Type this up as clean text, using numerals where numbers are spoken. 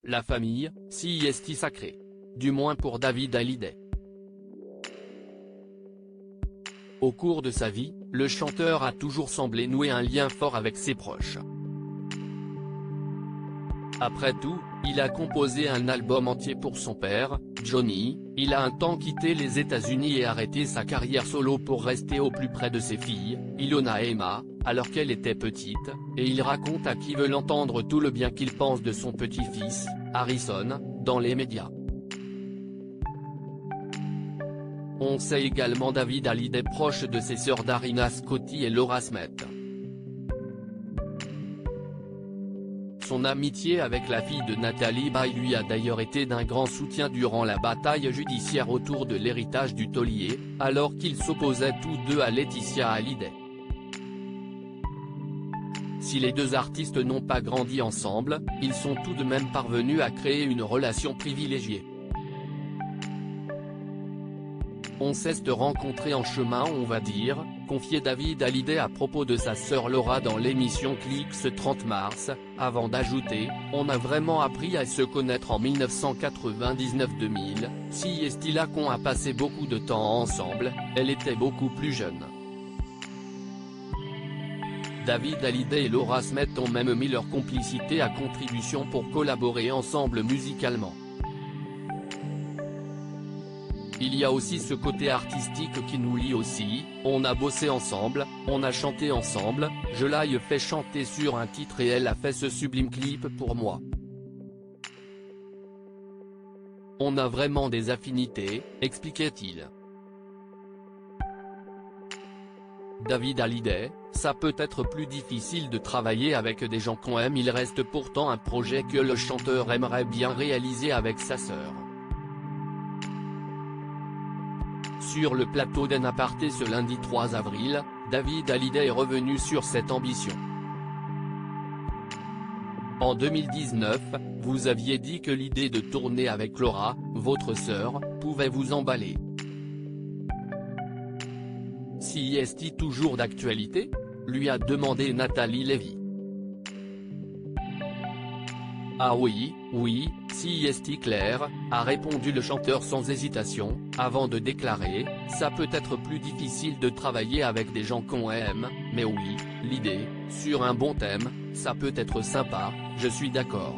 La famille, si est sacrée. Du moins pour David Hallyday. Au cours de sa vie, le chanteur a toujours semblé nouer un lien fort avec ses proches. Après tout, il a composé un album entier pour son père, Johnny. Il a un temps quitté les États-Unis et arrêté sa carrière solo pour rester au plus près de ses filles, Ilona et Emma, alors qu'elle était petite, et il raconte à qui veut l'entendre tout le bien qu'il pense de son petit-fils, Harrison, dans les médias. On sait également David Hallyday proche de ses sœurs Darina Scotti et Laura Smith. Son amitié avec la fille de Nathalie Baye lui a d'ailleurs été d'un grand soutien durant la bataille judiciaire autour de l'héritage du taulier, alors qu'ils s'opposaient tous deux à Laetitia Hallyday. Si les deux artistes n'ont pas grandi ensemble, ils sont tout de même parvenus à créer une relation privilégiée. On s'est rencontrés en chemin on va dire, confiait David Hallyday à propos de sa sœur Laura dans l'émission Click ce 30 mars, avant d'ajouter, on a vraiment appris à se connaître en 1999-2000, si est là qu'on a passé beaucoup de temps ensemble, elle était beaucoup plus jeune. David Hallyday et Laura Smith ont même mis leur complicité à contribution pour collaborer ensemble musicalement. Il y a aussi ce côté artistique qui nous lie aussi, on a bossé ensemble, on a chanté ensemble, je l'ai fait chanter sur un titre et elle a fait ce sublime clip pour moi. On a vraiment des affinités, expliquait-il. David Hallyday, ça peut être plus difficile de travailler avec des gens qu'on aime, il reste pourtant un projet que le chanteur aimerait bien réaliser avec sa sœur. Sur le plateau d'En Aparté ce lundi 3 avril, David Hallyday est revenu sur cette ambition. En 2019, vous aviez dit que l'idée de tourner avec Laura, votre sœur, pouvait vous emballer. Si est-il toujours d'actualité ? Lui a demandé Nathalie Lévy. Ah oui, si est clair, a répondu le chanteur sans hésitation, avant de déclarer, ça peut être plus difficile de travailler avec des gens qu'on aime, mais oui, l'idée, sur un bon thème, ça peut être sympa, je suis d'accord.